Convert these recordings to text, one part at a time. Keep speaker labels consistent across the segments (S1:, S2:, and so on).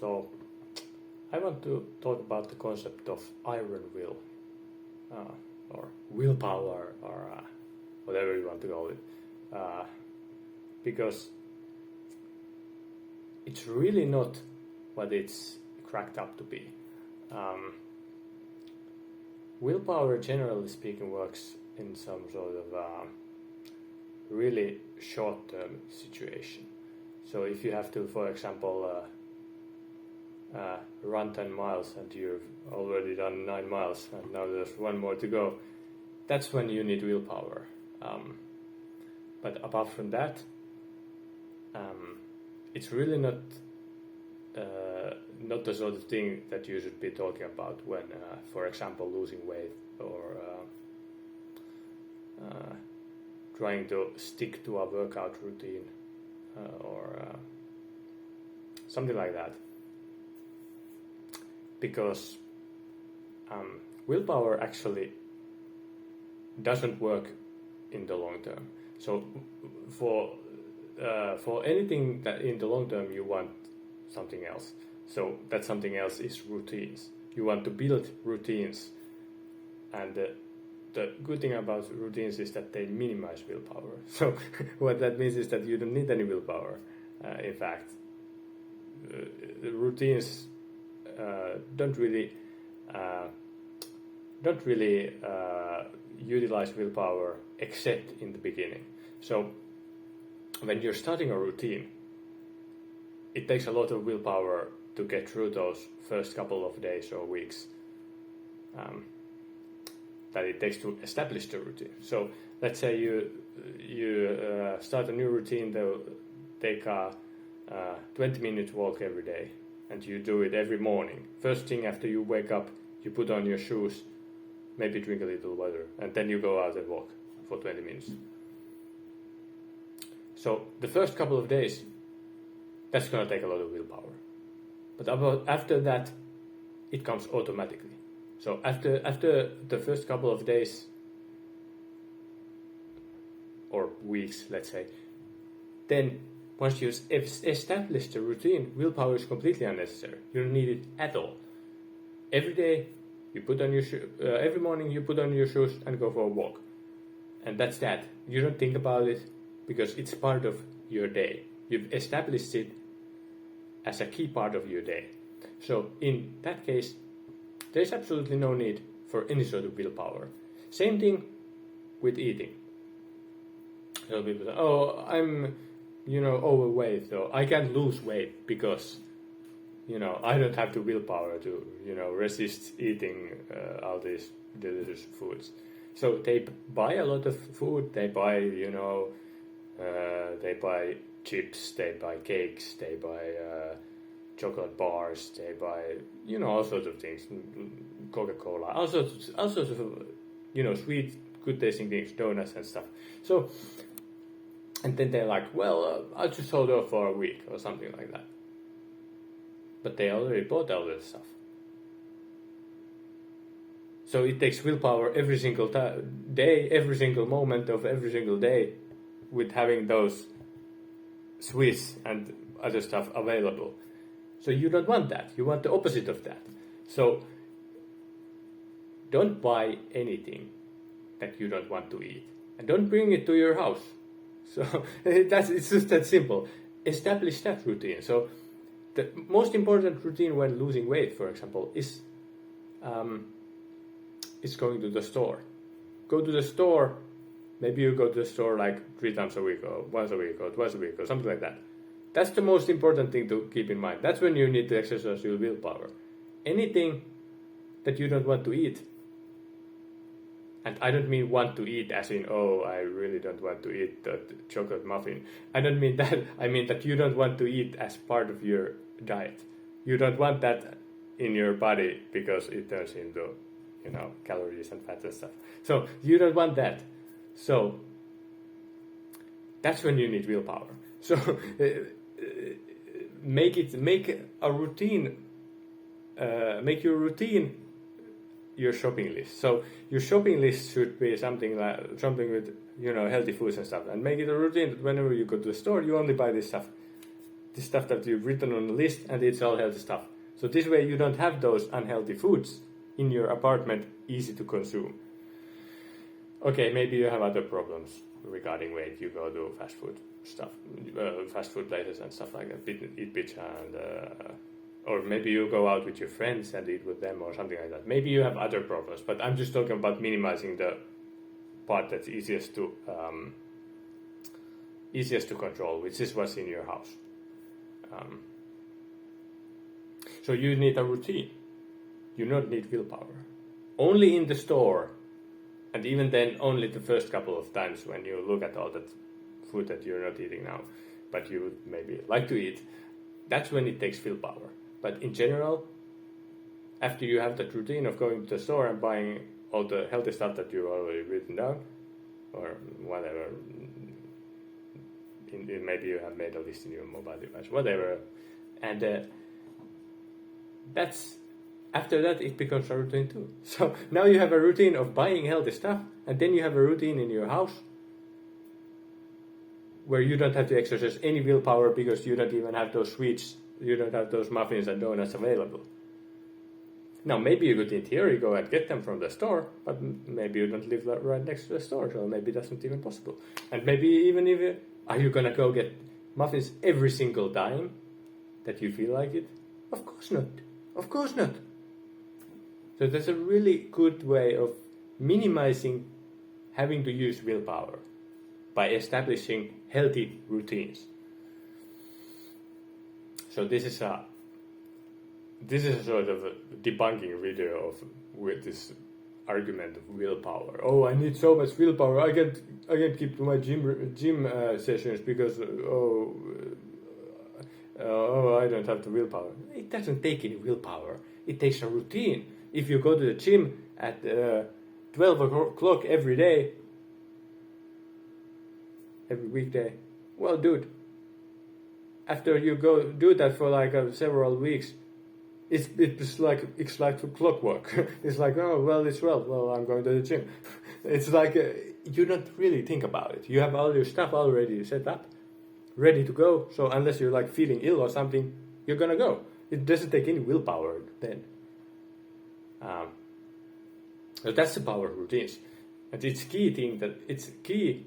S1: So I want to talk about the concept of iron will, or willpower, or whatever you want to call it, because it's really not what it's cracked up to be. Willpower, generally speaking, works in some sort of really short-term situation. So if you have to, for example, run 10 miles and you've already done 9 miles and now there's one more to go, that's when you need willpower. But apart from that, it's really not the sort of thing that you should be talking about when, for example, losing weight or trying to stick to a workout routine or something like that. Because willpower actually doesn't work in the long term. So for anything that in the long term you want something else. So that something else is routines. You want to build routines, and the good thing about routines is that they minimize willpower. So what that means is that you don't need any willpower. In fact, the routines don't really utilize willpower except in the beginning. So when you're starting a routine, it takes a lot of willpower to get through those first couple of days or weeks that it takes to establish the routine. So let's say you start a new routine that will take a 20-minute walk every day, and you do it every morning. First thing after you wake up, you put on your shoes, maybe drink a little water, and then you go out and walk for 20 minutes. So the first couple of days, that's going to take a lot of willpower. But after that, it comes automatically. So after the first couple of days, or weeks, let's say, then once you establish the routine, willpower is completely unnecessary. You don't need it at all. Every day, you put on your every morning you put on your shoes and go for a walk, and that's that. You don't think about it because it's part of your day. You've established it as a key part of your day. So in that case, there's absolutely no need for any sort of willpower. Same thing with eating. So people say, "Oh, I'm, overweight, so I can't lose weight because, I don't have the willpower to, resist eating all these delicious foods." So they buy a lot of food. They buy, they buy chips, they buy cakes, they buy chocolate bars, they buy, all sorts of things, Coca-Cola, all sorts of, sweet, good tasting things, donuts and stuff. So, and then they're like, well, I'll just hold off for a week or something like that. But they already bought all this stuff. So it takes willpower every single day, every single moment of every single day with having those sweets and other stuff available. So you don't want that. You want the opposite of that. So don't buy anything that you don't want to eat. And don't bring it to your house. So it's just that simple. Establish that routine. So the most important routine when losing weight, for example, is going to the store. Go to the store. Maybe you go to the store like 3 times a week or once a week or twice a week or something like that. That's the most important thing to keep in mind. That's when you need to exercise your willpower. Anything that you don't want to eat, and I don't mean want to eat as in, oh, I really don't want to eat that chocolate muffin. I don't mean that. I mean that you don't want to eat as part of your diet. You don't want that in your body because it turns into, calories and fat and stuff. So you don't want that. So that's when you need willpower. So make a routine. Make your routine your shopping list. So your shopping list should be something with healthy foods and stuff, and make it a routine that whenever you go to the store, you only buy this stuff. the stuff that you've written on the list, and it's all healthy stuff. So this way you don't have those unhealthy foods in your apartment, easy to consume. Okay, maybe you have other problems regarding weight. You go to fast food places and stuff like that, eat pizza, and or maybe you go out with your friends and eat with them or something like that. Maybe you have other problems, but I'm just talking about minimizing the part that's easiest to control, which is what's in your house. So you need a routine. You don't need willpower. Only in the store, and even then only the first couple of times when you look at all that food that you're not eating now, but you would maybe like to eat, that's when it takes willpower. But in general, after you have that routine of going to the store and buying all the healthy stuff that you've already written down, or whatever, maybe you have made a list in your mobile device, whatever, and after that it becomes a routine too. So now you have a routine of buying healthy stuff, and then you have a routine in your house where you don't have to exercise any willpower because you don't even have those sweets, you don't have those muffins and donuts available. Now maybe you could in theory go and get them from the store, but maybe you don't live right next to the store, so maybe that's not even possible. And maybe even if are you gonna go get muffins every single time that you feel like it? Of course not. Of course not. So that's a really good way of minimizing having to use willpower by establishing healthy routines. So this is a sort of a debunking video with this argument of willpower. Oh, I need so much willpower. I can't keep to my gym sessions because I don't have the willpower. It doesn't take any willpower. It takes a routine. If you go to the gym at 12 o'clock every day, every weekday, well, dude, after you go do that for like several weeks, it's like clockwork. It's like, oh, well, it's 12. Well, I'm going to the gym. It's like you don't really think about it. You have all your stuff already set up, ready to go. So unless you're like feeling ill or something, you're gonna go. It doesn't take any willpower then. So that's the power of routines, and it's key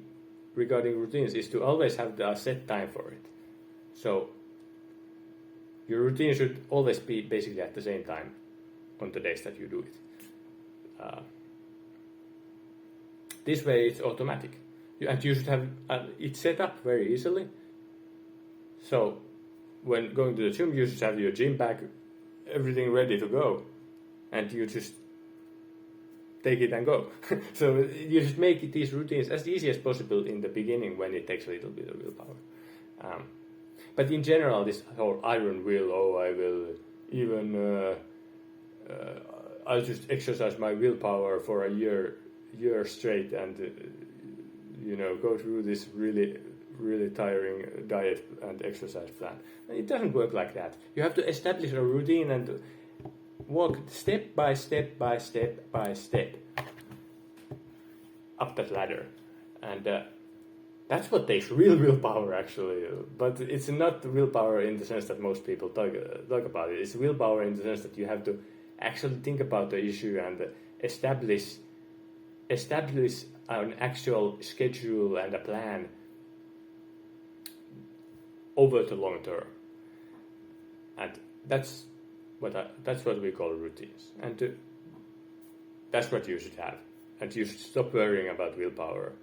S1: regarding routines is to always have the set time for it. So your routine should always be basically at the same time on the days that you do it. This way it's automatic, and you should have it set up very easily. So when going to the gym, you should have your gym bag, everything ready to go, and you just take it and go. So you should make these routines as easy as possible in the beginning when it takes a little bit of willpower. But in general, this whole iron will, I will even, I'll just exercise my willpower for a year straight and, go through this really, really tiring diet and exercise plan. It doesn't work like that. You have to establish a routine and walk step by step by step by step up that ladder. And that's what takes real willpower, actually. But it's not willpower in the sense that most people talk about it. It's willpower in the sense that you have to actually think about the issue and establish an actual schedule and a plan over the long term. And that's what we call routines. And that's what you should have. And you should stop worrying about willpower.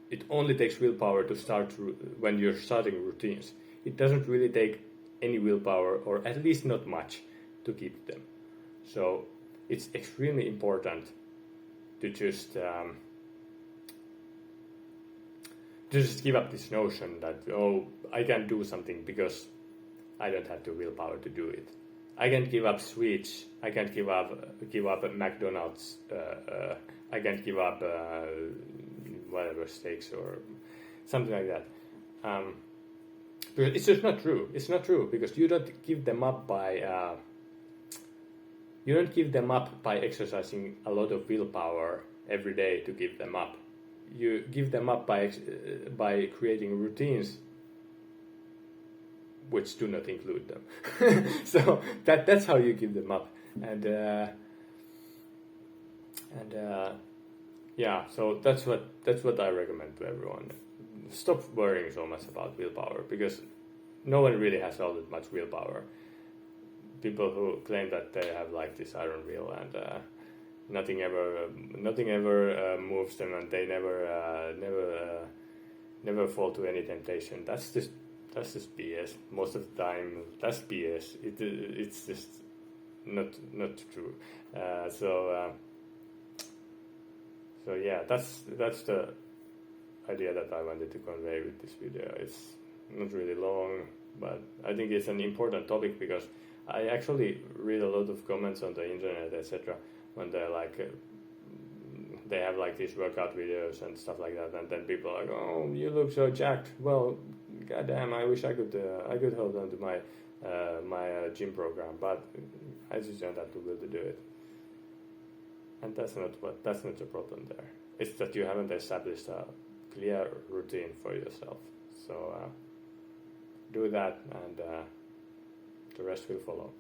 S1: It only takes willpower to start when you're starting routines. It doesn't really take any willpower, or at least not much, to keep them. So it's extremely important to just give up this notion that, I can't do something because I don't have the willpower to do it. I can't give up sweets. I can't give up McDonald's. I can't give up whatever steaks or something like that. Because it's just not true. It's not true because you don't give them up by exercising a lot of willpower every day to give them up. You give them up by creating routines which do not include them. So that's how you give them up. And yeah, so that's what I recommend to everyone. Stop worrying so much about willpower, because no one really has all that much willpower. People who claim that they have like this iron will and nothing ever moves them, and they never fall to any temptation. That's just BS. Most of the time, that's BS. It's just not true. So yeah, that's the idea that I wanted to convey with this video. It's not really long, but I think it's an important topic, because I actually read a lot of comments on the internet, etc., when they're like they have like these workout videos and stuff like that, and then people are like, "Oh, you look so jacked." Well, goddamn, I wish I could hold on to my gym program, but I just don't have the will to do it. And that's not the problem there. It's that you haven't established a clear routine for yourself. So do that, and the rest will follow.